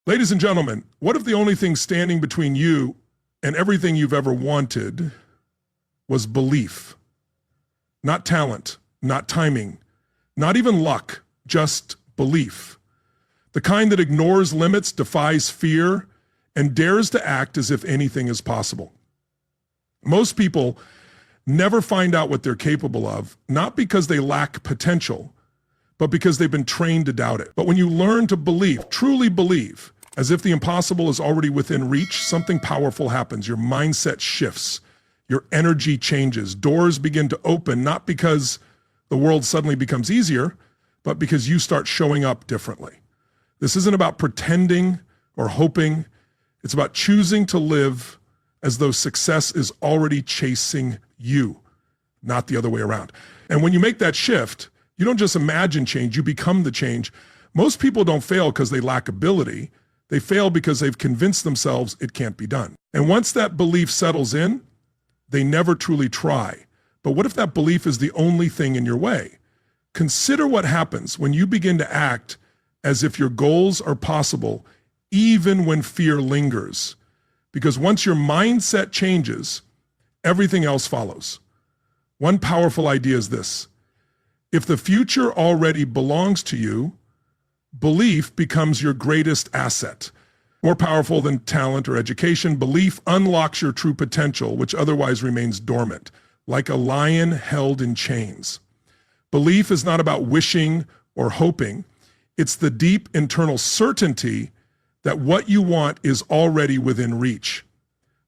Ladies and gentlemen, what if the only thing standing between you and everything you've ever wanted was belief? Not talent, not timing, not even luck, just belief. The kind that ignores limits, defies fear, and dares to act as if anything is possible. Most people never find out what they're capable of, not because they lack potential, but because they've been trained to doubt it. But when you learn to believe, truly believe, as if the impossible is already within reach, something powerful happens. Your mindset shifts. Your energy changes. Doors begin to open, not because the world suddenly becomes easier, but because you start showing up differently. This isn't about pretending or hoping. It's about choosing to live as though success is already chasing you, not the other way around. And when you make that shift, you don't just imagine change, you become the change. Most people don't fail because they lack ability. They fail because they've convinced themselves it can't be done. And once that belief settles in, they never truly try. But what if that belief is the only thing in your way? Consider what happens when you begin to act as if your goals are possible, even when fear lingers. Because once your mindset changes, everything else follows. One powerful idea is this: if the future already belongs to you, belief becomes your greatest asset. More powerful than talent or education, belief unlocks your true potential, which otherwise remains dormant, like a lion held in chains. Belief is not about wishing or hoping. It's the deep internal certainty that what you want is already within reach.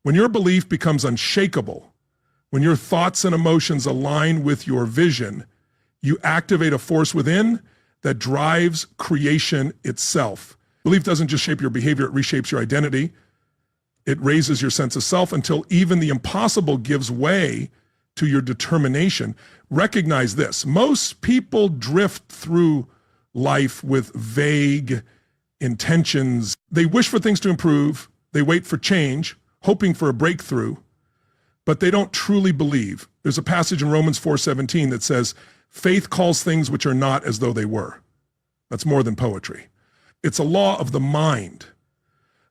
When your belief becomes unshakable, when your thoughts and emotions align with your vision, you activate a force within that drives creation itself. Belief doesn't just shape your behavior, it reshapes your identity. It raises your sense of self until even the impossible gives way to your determination. Recognize this: most people drift through life with vague intentions. They wish for things to improve, they wait for change, hoping for a breakthrough, but they don't truly believe. There's a passage in Romans 4:17 that says, faith calls things which are not as though they were. That's more than poetry. It's a law of the mind.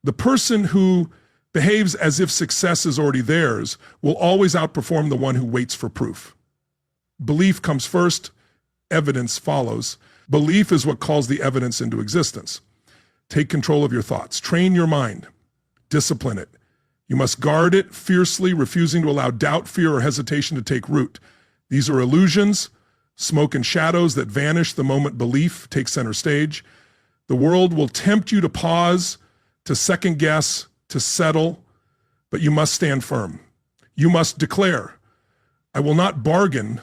The person who behaves as if success is already theirs will always outperform the one who waits for proof. Belief comes first, evidence follows. Belief is what calls the evidence into existence. Take control of your thoughts. Train your mind. Discipline it. You must guard it fiercely, refusing to allow doubt, fear, or hesitation to take root. These are illusions, smoke and shadows that vanish the moment belief takes center stage. The world will tempt you to pause, to second guess, to settle, but you must stand firm. You must declare, I will not bargain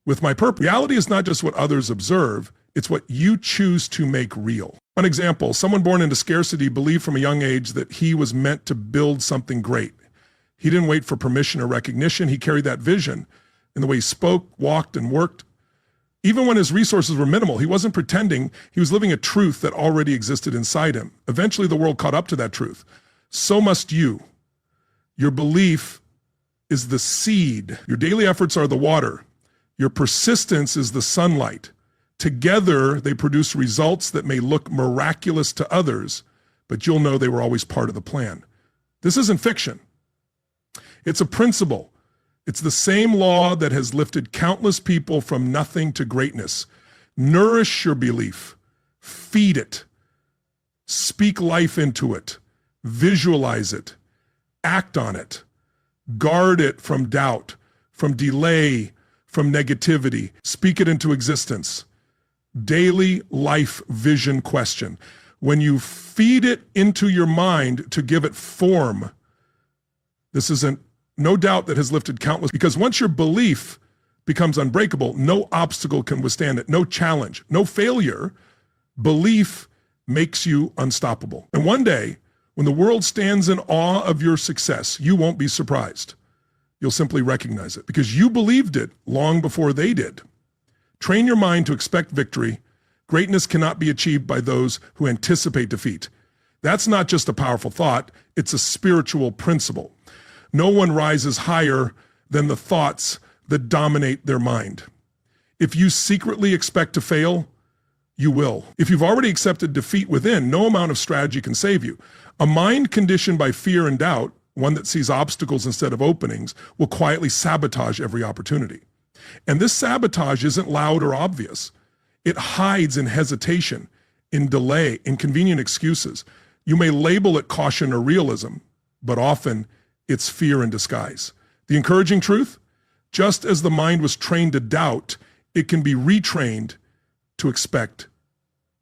with my purpose. Reality is not just what others observe, it's what you choose to make real. One example, someone born into scarcity believed from a young age that he was meant to build something great. He didn't wait for permission or recognition. He carried that vision in the way he spoke, walked, and worked. Even when his resources were minimal, he wasn't pretending. He was living a truth that already existed inside him. Eventually, the world caught up to that truth. So must you. Your belief is the seed. Your daily efforts are the water. Your persistence is the sunlight. Together, they produce results that may look miraculous to others, but you'll know they were always part of the plan. This isn't fiction. It's a principle. It's the same law that has lifted countless people from nothing to greatness. Nourish your belief. Feed it. Speak life into it. Visualize it. Act on it. Guard it from doubt, from delay, from negativity. Speak it into existence. Daily life vision question. When you feed it into your mind to give it form, this isn't no doubt that has lifted countless, because once your belief becomes unbreakable, no obstacle can withstand it, no challenge, no failure. Belief makes you unstoppable. And one day, when the world stands in awe of your success, you won't be surprised. You'll simply recognize it because you believed it long before they did. Train your mind to expect victory. Greatness cannot be achieved by those who anticipate defeat. That's not just a powerful thought, it's a spiritual principle. No one rises higher than the thoughts that dominate their mind. If you secretly expect to fail, you will. If you've already accepted defeat within, no amount of strategy can save you. A mind conditioned by fear and doubt, one that sees obstacles instead of openings, will quietly sabotage every opportunity. And this sabotage isn't loud or obvious. It hides in hesitation, in delay, in convenient excuses. You may label it caution or realism, but often it's fear in disguise. The encouraging truth? Just as the mind was trained to doubt, it can be retrained to expect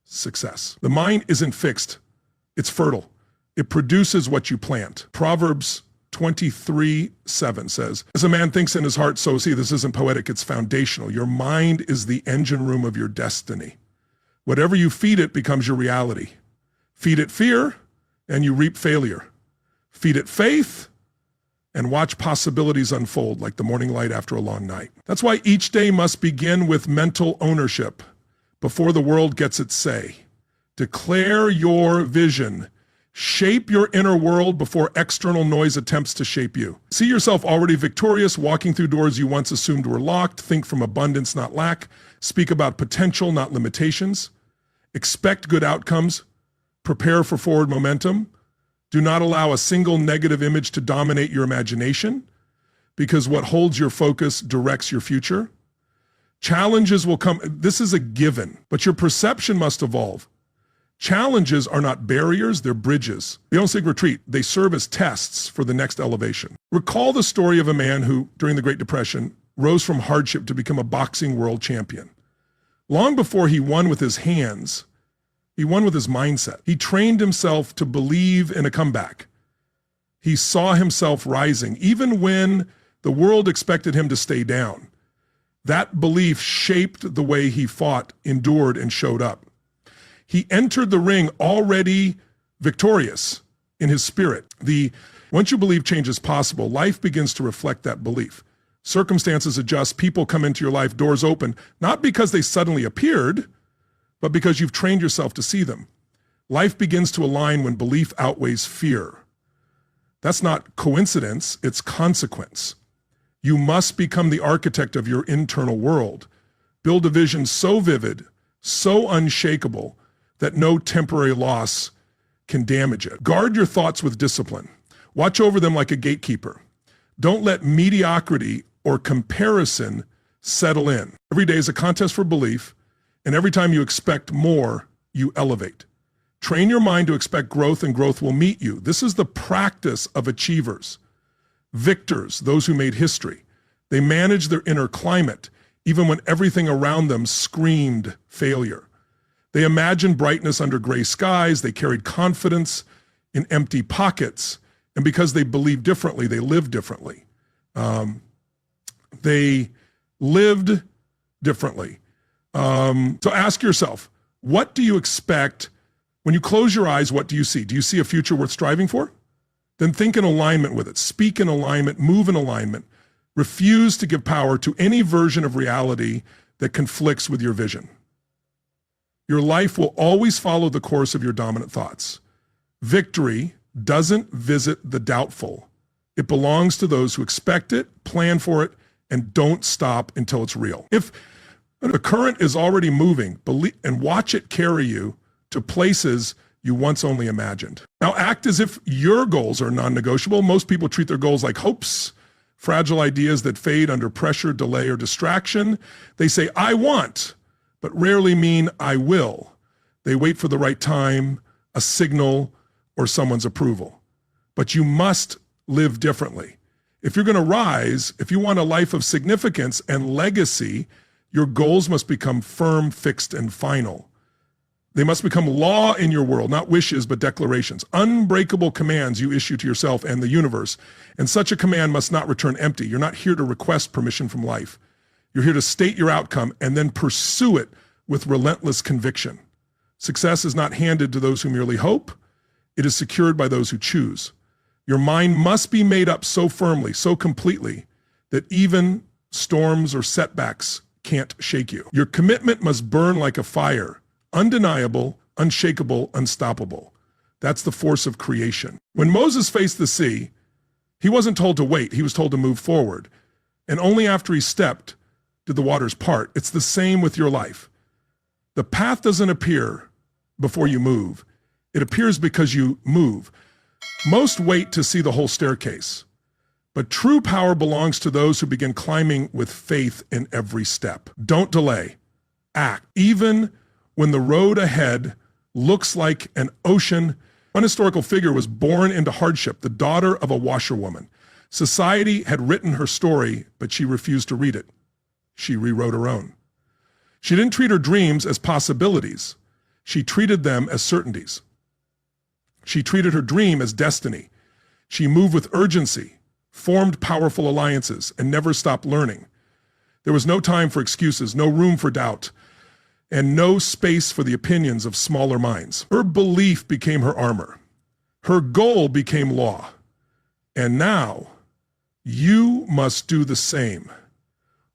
success. The mind isn't fixed, it's fertile. It produces what you plant. Proverbs 23:7 says, as a man thinks in his heart, so see, this isn't poetic, it's foundational. Your mind is the engine room of your destiny. Whatever you feed it becomes your reality. Feed it fear, and you reap failure. Feed it faith, and watch possibilities unfold like the morning light after a long night. That's why each day must begin with mental ownership before the world gets its say. Declare your vision. Shape your inner world before external noise attempts to shape you. See yourself already victorious, walking through doors you once assumed were locked. Think from abundance, not lack. Speak about potential, not limitations. Expect good outcomes. Prepare for forward momentum. Do not allow a single negative image to dominate your imagination, because what holds your focus directs your future. Challenges will come. This is a given, but your perception must evolve. Challenges are not barriers, they're bridges. They don't seek retreat, they serve as tests for the next elevation. Recall the story of a man who, during the Great Depression, rose from hardship to become a boxing world champion. Long before he won with his hands, he won with his mindset. He trained himself to believe in a comeback. He saw himself rising, even when the world expected him to stay down. That belief shaped the way he fought, endured, and showed up. He entered the ring already victorious in his spirit. Once you believe change is possible, life begins to reflect that belief. Circumstances adjust, people come into your life, doors open, not because they suddenly appeared, but because you've trained yourself to see them. Life begins to align when belief outweighs fear. That's not coincidence, it's consequence. You must become the architect of your internal world. Build a vision so vivid, so unshakable, that no temporary loss can damage it. Guard your thoughts with discipline. Watch over them like a gatekeeper. Don't let mediocrity or comparison settle in. Every day is a contest for belief, and every time you expect more, you elevate. Train your mind to expect growth, and growth will meet you. This is the practice of achievers. Victors, those who made history. They managed their inner climate, even when everything around them screamed failure. They imagined brightness under gray skies. They carried confidence in empty pockets. And because they believed differently, they lived differently. They lived differently. So ask yourself, what do you expect? When you close your eyes, what do you see? Do you see a future worth striving for? Then think in alignment with it. Speak in alignment, move in alignment. Refuse to give power to any version of reality that conflicts with your vision. Your life will always follow the course of your dominant thoughts. Victory doesn't visit the doubtful. It belongs to those who expect it, plan for it, and don't stop until it's real. If the current is already moving, believe and watch it carry you to places you once only imagined. Now act as if your goals are non-negotiable. Most people treat their goals like hopes, fragile ideas that fade under pressure, delay, or distraction. They say, I want, but rarely mean I will. They wait for the right time, a signal, or someone's approval. But you must live differently. If you're going to rise, if you want a life of significance and legacy, your goals must become firm, fixed, and final. They must become law in your world, not wishes, but declarations, unbreakable commands you issue to yourself and the universe. And such a command must not return empty. You're not here to request permission from life. You're here to state your outcome and then pursue it with relentless conviction. Success is not handed to those who merely hope. It is secured by those who choose. Your mind must be made up so firmly, so completely, that even storms or setbacks can't shake you. Your commitment must burn like a fire, undeniable, unshakable, unstoppable. That's the force of creation. When Moses faced the sea, he wasn't told to wait. He was told to move forward. And only after he stepped did the waters part. It's the same with your life. The path doesn't appear before you move. It appears because you move. Most wait to see the whole staircase, but true power belongs to those who begin climbing with faith in every step. Don't delay. Act. Even when the road ahead looks like an ocean. One historical figure was born into hardship, the daughter of a washerwoman. Society had written her story, but she refused to read it. She rewrote her own. She didn't treat her dreams as possibilities. She treated them as certainties. She treated her dream as destiny. She moved with urgency, formed powerful alliances, and never stopped learning. There was no time for excuses, no room for doubt, and no space for the opinions of smaller minds. Her belief became her armor. Her goal became law. And now, you must do the same.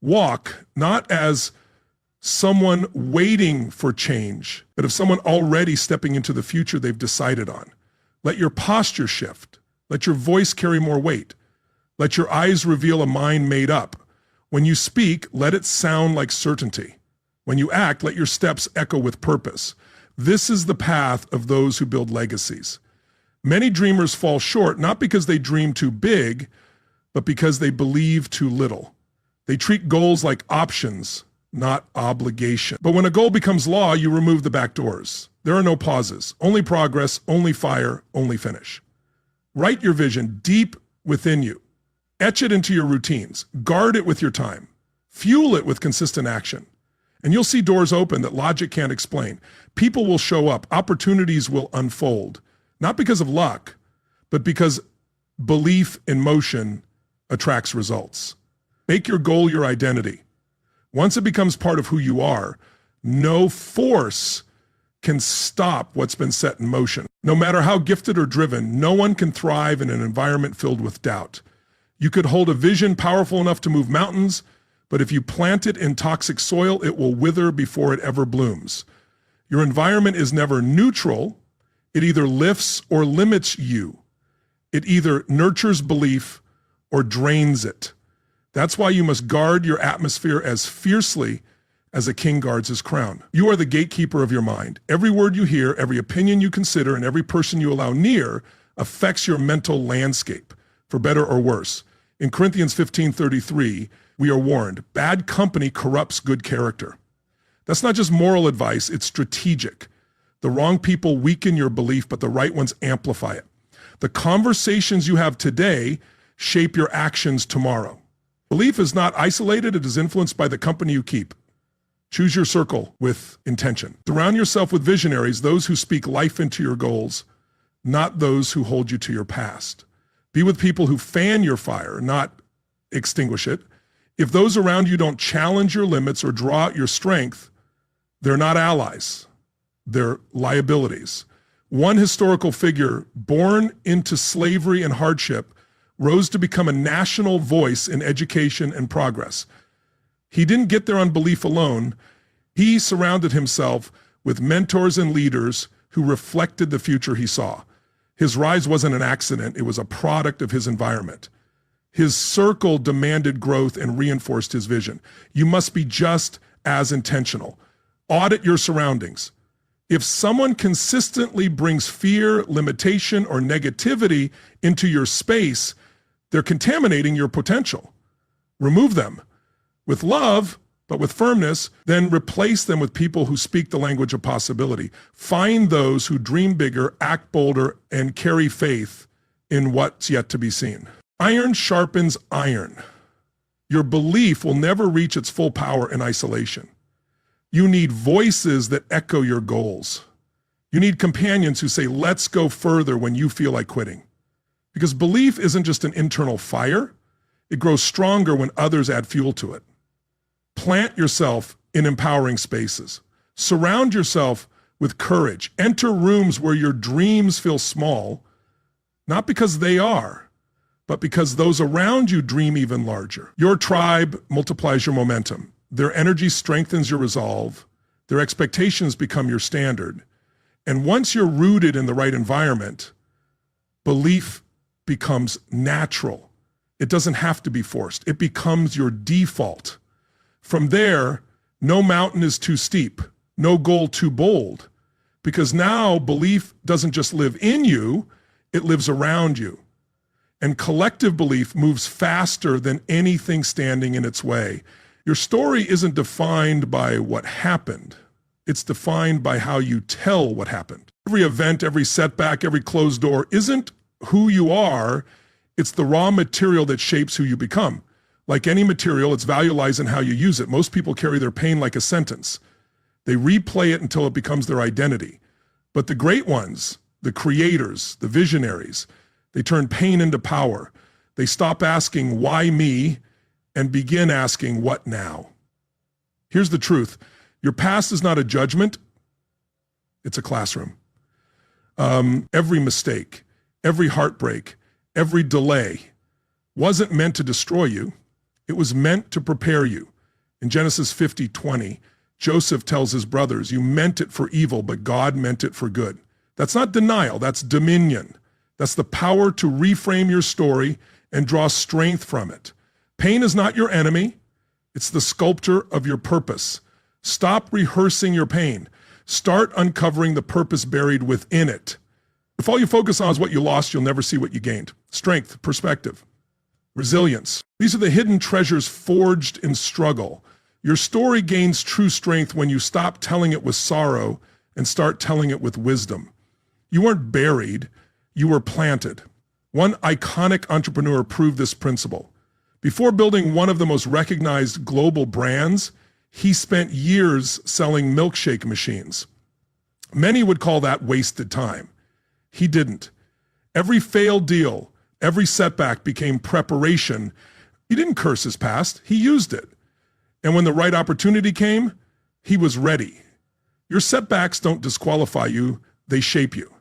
Walk not as someone waiting for change, but as someone already stepping into the future they've decided on. Let your posture shift. Let your voice carry more weight. Let your eyes reveal a mind made up. When you speak, let it sound like certainty. When you act, let your steps echo with purpose. This is the path of those who build legacies. Many dreamers fall short, not because they dream too big, but because they believe too little. They treat goals like options, not obligation. But when a goal becomes law, you remove the back doors. There are no pauses, only progress, only fire, only finish. Write your vision deep within you. Etch it into your routines. Guard it with your time. Fuel it with consistent action. And you'll see doors open that logic can't explain. People will show up. Opportunities will unfold. Not because of luck, but because belief in motion attracts results. Make your goal your identity. Once it becomes part of who you are, no force can stop what's been set in motion. No matter how gifted or driven, no one can thrive in an environment filled with doubt. You could hold a vision powerful enough to move mountains, but if you plant it in toxic soil, it will wither before it ever blooms. Your environment is never neutral. It either lifts or limits you. It either nurtures belief or drains it. That's why you must guard your atmosphere as fiercely as a king guards his crown. You are the gatekeeper of your mind. Every word you hear, every opinion you consider, and every person you allow near affects your mental landscape, for better or worse. In Corinthians 15:33, we are warned, bad company corrupts good character. That's not just moral advice, it's strategic. The wrong people weaken your belief, but the right ones amplify it. The conversations you have today shape your actions tomorrow. Belief is not isolated, it is influenced by the company you keep. Choose your circle with intention. Surround yourself with visionaries, those who speak life into your goals, not those who hold you to your past. Be with people who fan your fire, not extinguish it. If those around you don't challenge your limits or draw out your strength, they're not allies, they're liabilities. One historical figure, born into slavery and hardship, rose to become a national voice in education and progress. He didn't get there on belief alone. He surrounded himself with mentors and leaders who reflected the future he saw. His rise wasn't an accident, it was a product of his environment. His circle demanded growth and reinforced his vision. You must be just as intentional. Audit your surroundings. If someone consistently brings fear, limitation, or negativity into your space, they're contaminating your potential. Remove them with love, but with firmness, then replace them with people who speak the language of possibility. Find those who dream bigger, act bolder, and carry faith in what's yet to be seen. Iron sharpens iron. Your belief will never reach its full power in isolation. You need voices that echo your goals. You need companions who say, let's go further when you feel like quitting. Because belief isn't just an internal fire, it grows stronger when others add fuel to it. Plant yourself in empowering spaces. Surround yourself with courage. Enter rooms where your dreams feel small, not because they are, but because those around you dream even larger. Your tribe multiplies your momentum. Their energy strengthens your resolve. Their expectations become your standard. And once you're rooted in the right environment, belief becomes natural. It doesn't have to be forced. It becomes your default. From there, no mountain is too steep. no goal too bold, because now belief doesn't just live in you, it lives around you. And collective belief moves faster than anything standing in its way. Your story isn't defined by what happened. It's defined by how you tell what happened. Every event, every setback, every closed door isn't who you are. It's the raw material that shapes who you become. Like any material, its value lies in how you use it. Most people carry their pain like a sentence. They replay it until it becomes their identity. But the great ones, the creators, the visionaries, they turn pain into power. They stop asking, why me, and begin asking, what now? Here's the truth. Your past is not a judgment. It's a classroom. Every mistake, every heartbreak, every delay wasn't meant to destroy you. It was meant to prepare you. In Genesis 50:20, Joseph tells his brothers, you meant it for evil, but God meant it for good. That's not denial, that's dominion. That's the power to reframe your story and draw strength from it. Pain is not your enemy. It's the sculptor of your purpose. Stop rehearsing your pain. Start uncovering the purpose buried within it. If all you focus on is what you lost, you'll never see what you gained. Strength, perspective, resilience. These are the hidden treasures forged in struggle. Your story gains true strength when you stop telling it with sorrow and start telling it with wisdom. You weren't buried, you were planted. One iconic entrepreneur proved this principle. Before building one of the most recognized global brands, he spent years selling milkshake machines. Many would call that wasted time. He didn't. Every failed deal, every setback became preparation. He didn't curse his past, he used it. And when the right opportunity came, he was ready. Your setbacks don't disqualify you, they shape you,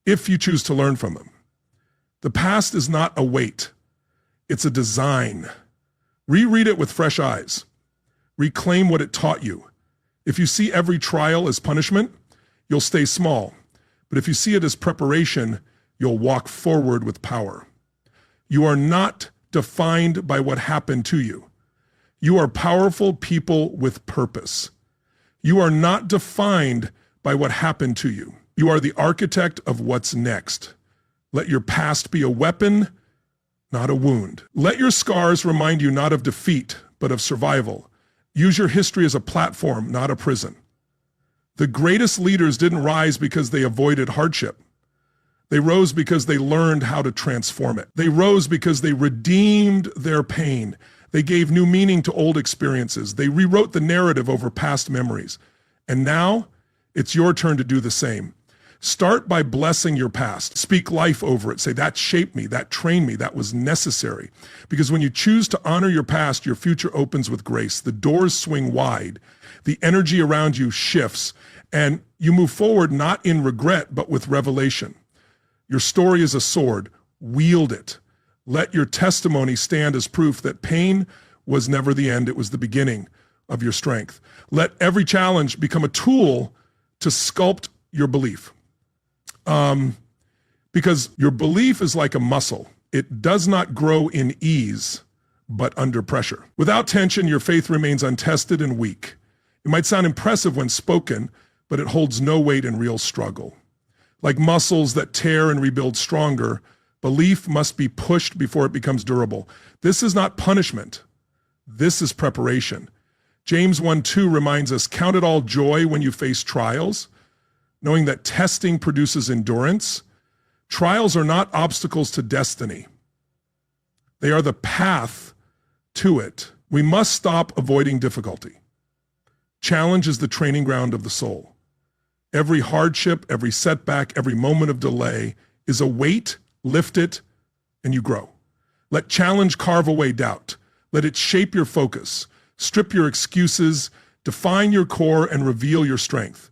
if you choose to learn from them. The past is not a weight, it's a design. Reread it with fresh eyes. Reclaim what it taught you. If you see every trial as punishment, you'll stay small. But if you see it as preparation, you'll walk forward with power. You are not defined by what happened to you. You are powerful people with purpose. You are not defined by what happened to you. You are the architect of what's next. Let your past be a weapon, not a wound. Let your scars remind you not of defeat, but of survival. Use your history as a platform, not a prison. The greatest leaders didn't rise because they avoided hardship. They rose because they learned how to transform it. They rose because they redeemed their pain. They gave new meaning to old experiences. They rewrote the narrative over past memories. And now, it's your turn to do the same. Start by blessing your past. Speak life over it. Say, that shaped me, that trained me, that was necessary. Because when you choose to honor your past, your future opens with grace. The doors swing wide. The energy around you shifts. And you move forward not in regret, but with revelation. Your story is a sword. Wield it. Let your testimony stand as proof that pain was never the end. It was the beginning of your strength. Let every challenge become a tool to sculpt your belief. Because your belief is like a muscle. It does not grow in ease, but under pressure. Without tension, your faith remains untested and weak. It might sound impressive when spoken, but it holds no weight in real struggle. Like muscles that tear and rebuild stronger, belief must be pushed before it becomes durable. This is not punishment. This is preparation. James 1:2 reminds us, count it all joy when you face trials, knowing that testing produces endurance. Trials are not obstacles to destiny. They are the path to it. We must stop avoiding difficulty. Challenge is the training ground of the soul. Every hardship, every setback, every moment of delay is a weight. Lift it, and you grow. Let challenge carve away doubt. Let it shape your focus. Strip your excuses, define your core, and reveal your strength.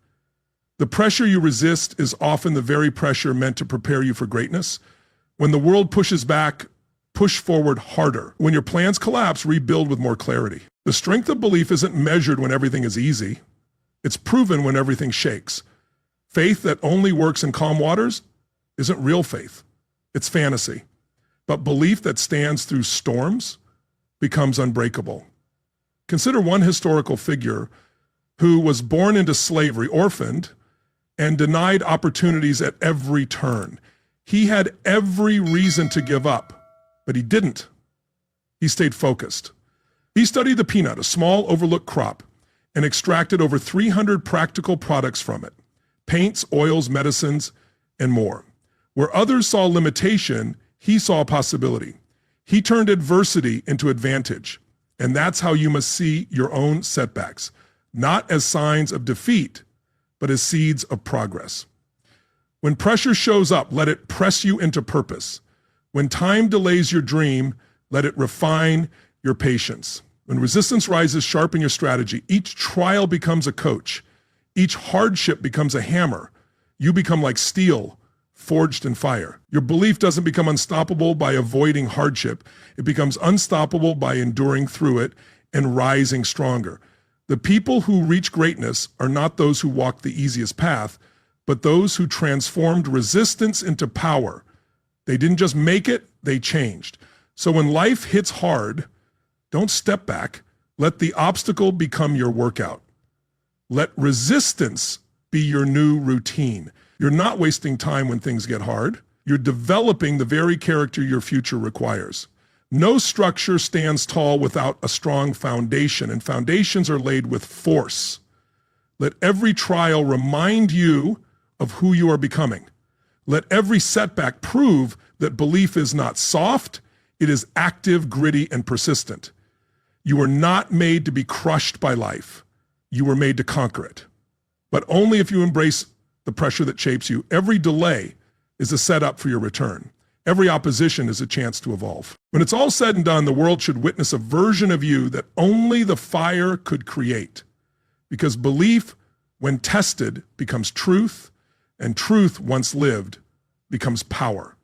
The pressure you resist is often the very pressure meant to prepare you for greatness. When the world pushes back, push forward harder. When your plans collapse, rebuild with more clarity. The strength of belief isn't measured when everything is easy. It's proven when everything shakes. Faith that only works in calm waters isn't real faith. It's fantasy. But belief that stands through storms becomes unbreakable. Consider one historical figure who was born into slavery, orphaned, and denied opportunities at every turn. He had every reason to give up, but he didn't. He stayed focused. He studied the peanut, a small overlooked crop, and extracted over 300 practical products from it: paints, oils, medicines, and more. Where others saw limitation, he saw possibility. He turned adversity into advantage. And that's how you must see your own setbacks, not as signs of defeat, but as seeds of progress. When pressure shows up, let it press you into purpose. When time delays your dream, let it refine your patience. When resistance rises, sharpen your strategy. Each trial becomes a coach. Each hardship becomes a hammer. You become like steel, forged in fire. Your belief doesn't become unstoppable by avoiding hardship. It becomes unstoppable by enduring through it and rising stronger. The people who reach greatness are not those who walk the easiest path, but those who transformed resistance into power. They didn't just make it, they changed. So when life hits hard, don't step back. Let the obstacle become your workout. Let resistance be your new routine. You're not wasting time when things get hard. You're developing the very character your future requires. No structure stands tall without a strong foundation, and foundations are laid with force. Let every trial remind you of who you are becoming. Let every setback prove that belief is not soft, it is active, gritty, and persistent. You were not made to be crushed by life. You were made to conquer it. But only if you embrace the pressure that shapes you. Every delay is a setup for your return. Every opposition is a chance to evolve. When it's all said and done, the world should witness a version of you that only the fire could create. Because belief, when tested, becomes truth, and truth, once lived, becomes power.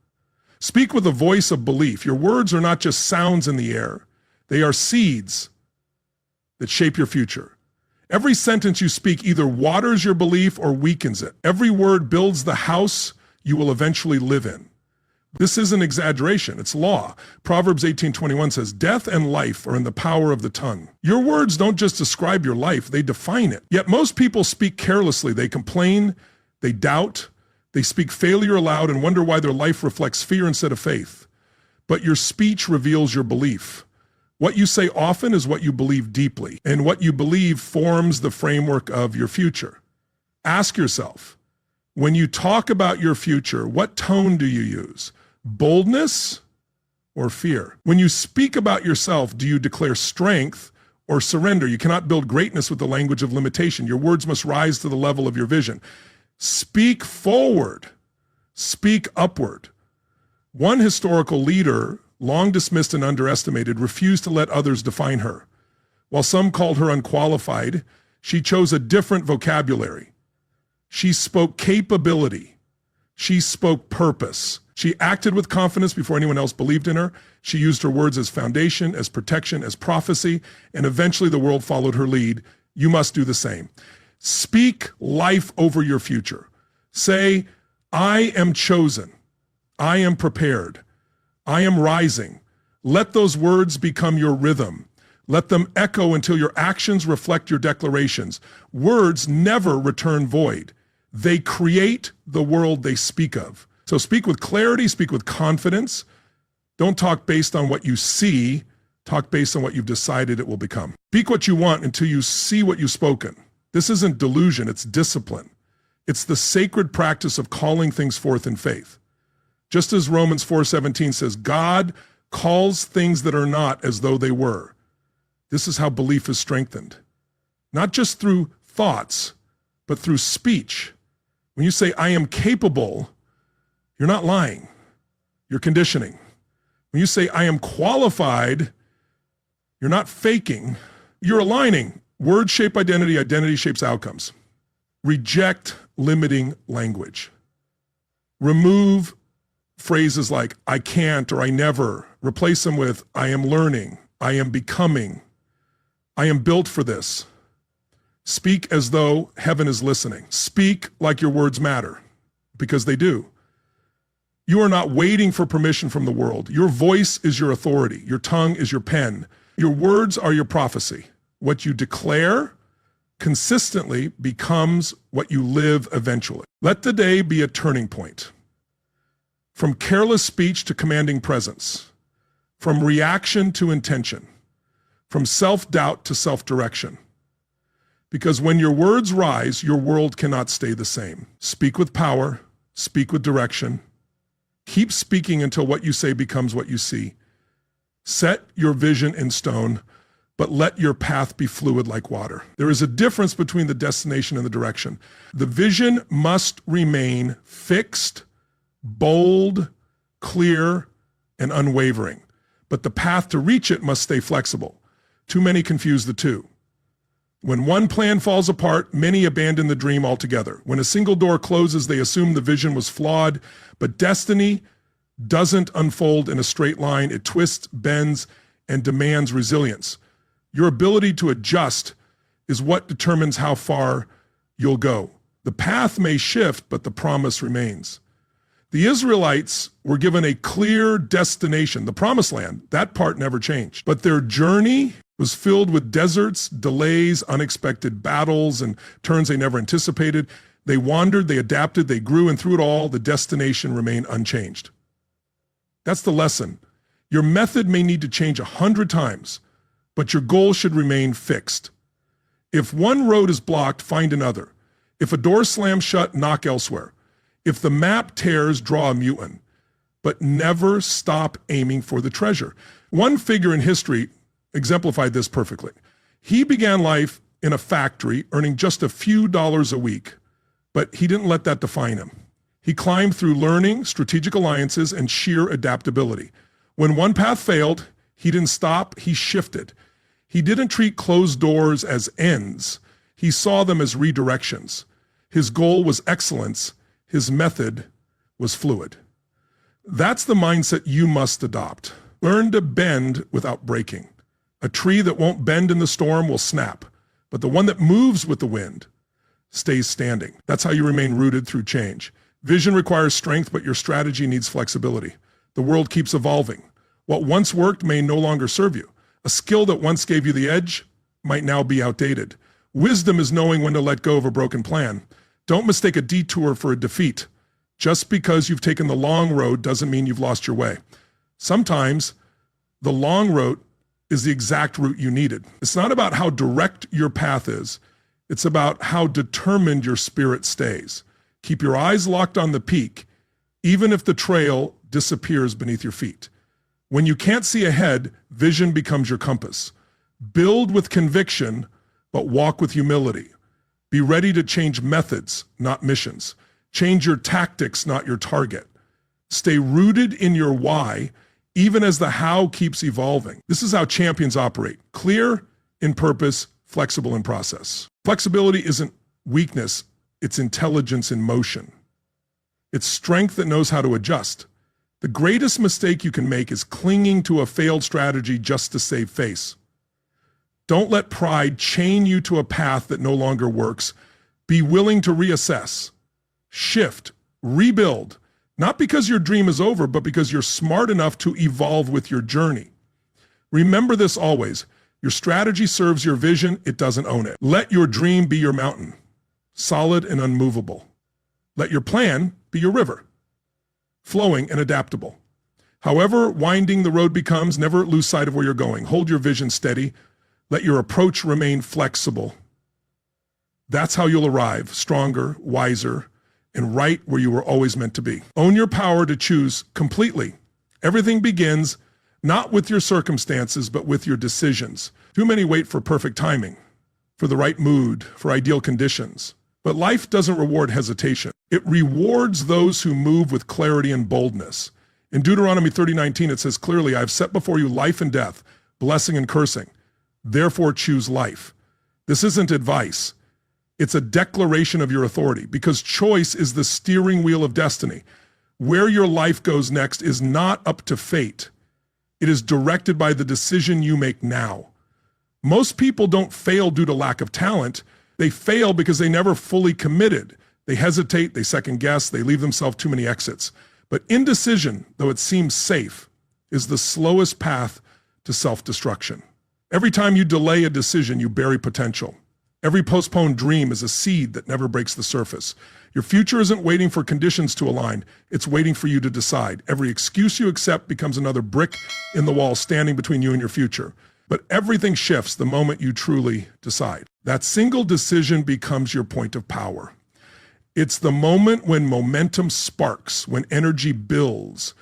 Speak with the voice of belief. Your words are not just sounds in the air. They are seeds that shape your future. Every sentence you speak either waters your belief or weakens it. Every word builds the house you will eventually live in. This isn't exaggeration, it's law. Proverbs 18:21 says, "Death and life are in the power of the tongue." Your words don't just describe your life, they define it. Yet most people speak carelessly. They complain, they doubt, they speak failure aloud and wonder why their life reflects fear instead of faith. But your speech reveals your belief. What you say often is what you believe deeply, and what you believe forms the framework of your future. Ask yourself, when you talk about your future, what tone do you use? Boldness or fear? When you speak about yourself, do you declare strength or surrender? You cannot build greatness with the language of limitation. Your words must rise to the level of your vision. Speak forward. Speak upward. One historical leader, long dismissed and underestimated, refused to let others define her. While some called her unqualified, she chose a different vocabulary. She spoke capability. She spoke purpose. She acted with confidence before anyone else believed in her. She used her words as foundation, as protection, as prophecy, and eventually the world followed her lead. You must do the same. Speak life over your future. Say, I am chosen. I am prepared. I am rising. Let those words become your rhythm. Let them echo until your actions reflect your declarations. Words never return void. They create the world they speak of. So speak with clarity, speak with confidence. Don't talk based on what you see. Talk based on what you've decided it will become. Speak what you want until you see what you've spoken. This isn't delusion, it's discipline. It's the sacred practice of calling things forth in faith. Just as Romans 4:17 says, God calls things that are not as though they were. This is how belief is strengthened. Not just through thoughts, but through speech. When you say, I am capable, you're not lying. You're conditioning. When you say, I am qualified, you're not faking. You're aligning. Words shape identity, identity shapes outcomes. Reject limiting language. Remove phrases like, I can't or I never. Replace them with, I am learning, I am becoming, I am built for this. Speak as though heaven is listening. Speak like your words matter, because they do. You are not waiting for permission from the world. Your voice is your authority. Your tongue is your pen. Your words are your prophecy. What you declare consistently becomes what you live eventually. Let the day be a turning point. From careless speech to commanding presence, from reaction to intention, from self-doubt to self-direction. Because when your words rise, your world cannot stay the same. Speak with power, speak with direction. Keep speaking until what you say becomes what you see. Set your vision in stone, but let your path be fluid like water. There is a difference between the destination and the direction. The vision must remain fixed, bold, clear, and unwavering. But the path to reach it must stay flexible. Too many confuse the two. When one plan falls apart, many abandon the dream altogether. When a single door closes, they assume the vision was flawed, but destiny doesn't unfold in a straight line. It twists, bends, and demands resilience. Your ability to adjust is what determines how far you'll go. The path may shift, but the promise remains. The Israelites were given a clear destination, the promised land. That part never changed. But their journey was filled with deserts, delays, unexpected battles, and turns they never anticipated. They wandered, they adapted, they grew, and through it all, the destination remained unchanged. That's the lesson. Your method may need to change 100 times, but your goal should remain fixed. If one road is blocked, find another. If a door slams shut, knock elsewhere. If the map tears, draw a mutant. But never stop aiming for the treasure. One figure in history exemplified this perfectly. He began life in a factory, earning just a few dollars a week, but he didn't let that define him. He climbed through learning, strategic alliances, and sheer adaptability. When one path failed, he didn't stop, he shifted. He didn't treat closed doors as ends. He saw them as redirections. His goal was excellence. His method was fluid. That's the mindset you must adopt. Learn to bend without breaking. A tree that won't bend in the storm will snap, but the one that moves with the wind stays standing. That's how you remain rooted through change. Vision requires strength, but your strategy needs flexibility. The world keeps evolving. What once worked may no longer serve you. A skill that once gave you the edge might now be outdated. Wisdom is knowing when to let go of a broken plan. Don't mistake a detour for a defeat. Just because you've taken the long road doesn't mean you've lost your way. Sometimes the long road is the exact route you needed. It's not about how direct your path is. It's about how determined your spirit stays. Keep your eyes locked on the peak, even if the trail disappears beneath your feet. When you can't see ahead, vision becomes your compass. Build with conviction, but walk with humility. Be ready to change methods, not missions. Change your tactics, not your target. Stay rooted in your why, even as the how keeps evolving. This is how champions operate. Clear in purpose, flexible in process. Flexibility isn't weakness, it's intelligence in motion. It's strength that knows how to adjust. The greatest mistake you can make is clinging to a failed strategy just to save face. Don't let pride chain you to a path that no longer works. Be willing to reassess, shift, rebuild, not because your dream is over, but because you're smart enough to evolve with your journey. Remember this always. Your strategy serves your vision, it doesn't own it. Let your dream be your mountain, solid and unmovable. Let your plan be your river, flowing and adaptable. However winding the road becomes, never lose sight of where you're going. Hold your vision steady. Let your approach remain flexible. That's how you'll arrive, stronger, wiser, and right where you were always meant to be. Own your power to choose completely. Everything begins not with your circumstances, but with your decisions. Too many wait for perfect timing, for the right mood, for ideal conditions. But life doesn't reward hesitation. It rewards those who move with clarity and boldness. In Deuteronomy 30:19, it says clearly, "I have set before you life and death, blessing and cursing. Therefore choose life." This isn't advice. It's a declaration of your authority, because choice is the steering wheel of destiny. Where your life goes next is not up to fate. It is directed by the decision you make now. Most people don't fail due to lack of talent. They fail because they never fully committed. They hesitate, they second guess, they leave themselves too many exits. But indecision, though it seems safe, is the slowest path to self-destruction. Every time you delay a decision, you bury potential. Every postponed dream is a seed that never breaks the surface. Your future isn't waiting for conditions to align. It's waiting for you to decide. Every excuse you accept becomes another brick in the wall standing between you and your future. But everything shifts the moment you truly decide. That single decision becomes your point of power. It's the moment when momentum sparks, when energy builds,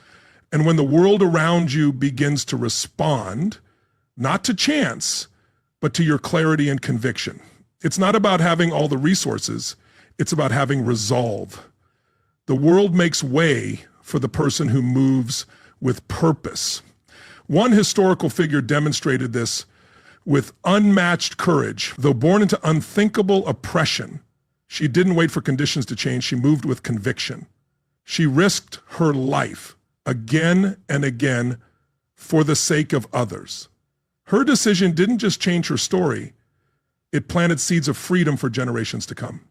and when the world around you begins to respond, not to chance, but to your clarity and conviction. It's not about having all the resources. It's about having resolve. The world makes way for the person who moves with purpose. One historical figure demonstrated this with unmatched courage. Though born into unthinkable oppression, she didn't wait for conditions to change. She moved with conviction. She risked her life again and again for the sake of others. Her decision didn't just change her story. It planted seeds of freedom for generations to come.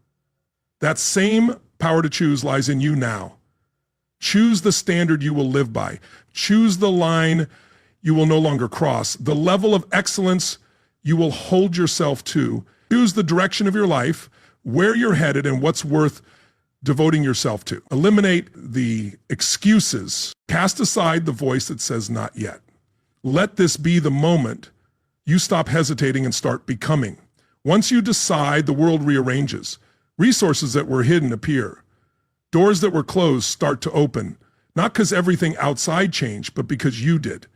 That same power to choose lies in you now. Choose the standard you will live by. Choose the line you will no longer cross. The level of excellence you will hold yourself to. Choose the direction of your life, where you're headed, and what's worth devoting yourself to. Eliminate the excuses. Cast aside the voice that says not yet. Let this be the moment you stop hesitating and start becoming. Once you decide, the world rearranges. Resources that were hidden appear. Doors that were closed start to open, not because everything outside changed, but because you did.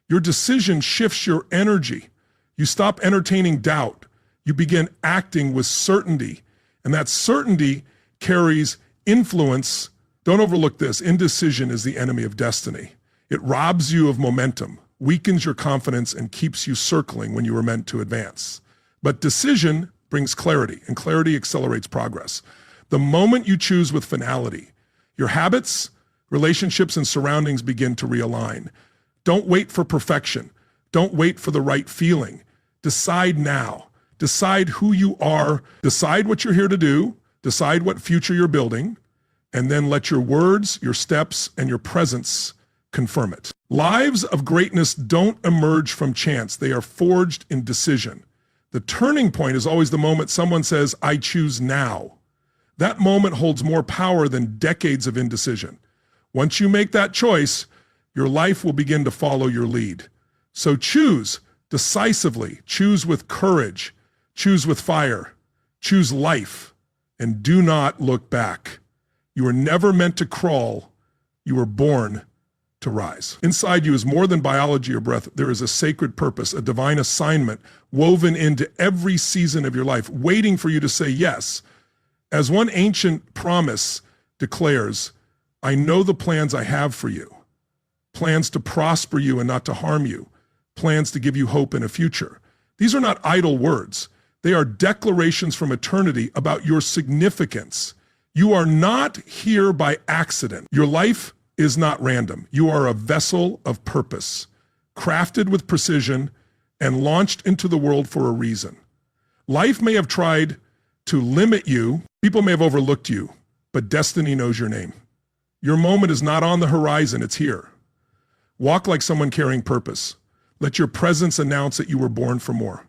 Your decision shifts your energy. You stop entertaining doubt. You begin acting with certainty, and that certainty carries influence. Don't overlook this. Indecision is the enemy of destiny. It robs you of momentum, weakens your confidence, and keeps you circling when you were meant to advance. But decision brings clarity, and clarity accelerates progress. The moment you choose with finality, your habits, relationships, and surroundings begin to realign. Don't wait for perfection. Don't wait for the right feeling. Decide now. Decide who you are. Decide what you're here to do. Decide what future you're building. And then let your words, your steps, and your presence confirm it. Lives of greatness don't emerge from chance. They are forged in decision. The turning point is always the moment someone says, I choose now. That moment holds more power than decades of indecision. Once you make that choice, your life will begin to follow your lead. So choose decisively, choose with courage, choose with fire, choose life, and do not look back. You were never meant to crawl. You were born to rise. Inside you is more than biology or breath. There is a sacred purpose, a divine assignment woven into every season of your life, waiting for you to say yes. As one ancient promise declares, I know the plans I have for you, plans to prosper you and not to harm you, plans to give you hope in a future. These are not idle words. They are declarations from eternity about your significance. You are not here by accident. Your life is not random. You are a vessel of purpose, crafted with precision and launched into the world for a reason. Life may have tried to limit you. People may have overlooked you, but destiny knows your name. Your moment is not on the horizon, it's here. Walk like someone carrying purpose. Let your presence announce that you were born for more.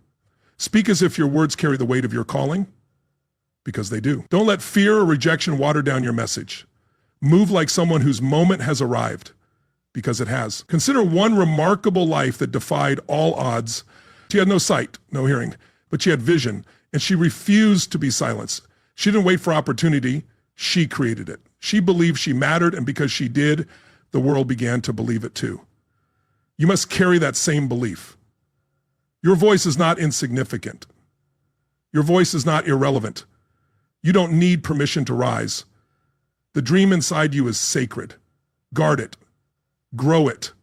Speak as if your words carry the weight of your calling, because they do. Don't let fear or rejection water down your message. Move like someone whose moment has arrived, because it has. Consider one remarkable life that defied all odds. She had no sight, no hearing, but she had vision, and she refused to be silenced. She didn't wait for opportunity. She created it. She believed she mattered, and because she did, the world began to believe it too. You must carry that same belief. Your voice is not insignificant. Your voice is not irrelevant. You don't need permission to rise. The dream inside you is sacred. Guard it. Grow it.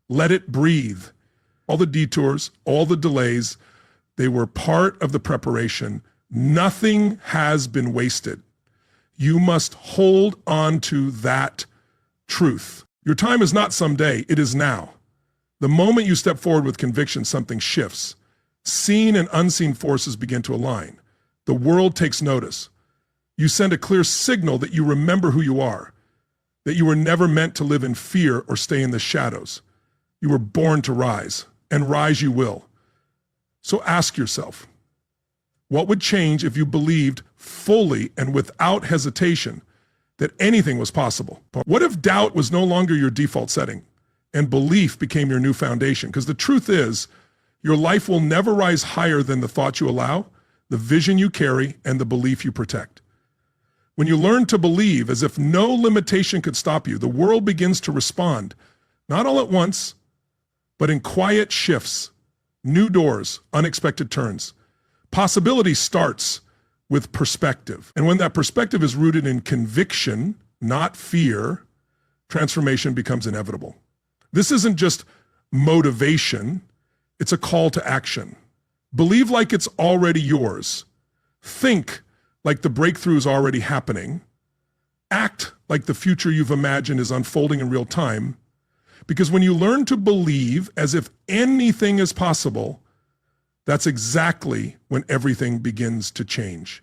Let it breathe. All the detours, all the delays, they were part of the preparation. Nothing has been wasted. You must hold on to that truth. Your time is not someday, it is now. The moment you step forward with conviction, something shifts. Seen and unseen forces begin to align. The world takes notice. You send a clear signal that you remember who you are, that you were never meant to live in fear or stay in the shadows. You were born to rise, and rise you will. So ask yourself, What would change if you believed fully and without hesitation that anything was possible? What if doubt was no longer your default setting and belief became your new foundation? Because the truth is, your life will never rise higher than the thoughts you allow, the vision you carry, and the belief you protect. When you learn to believe as if no limitation could stop you, the world begins to respond, not all at once, but in quiet shifts, new doors, unexpected turns. Possibility starts with perspective. And when that perspective is rooted in conviction, not fear, transformation becomes inevitable. This isn't just motivation, it's a call to action. Believe like it's already yours. Think like the breakthrough is already happening. Act like the future you've imagined is unfolding in real time. Because when you learn to believe as if anything is possible, that's exactly when everything begins to change.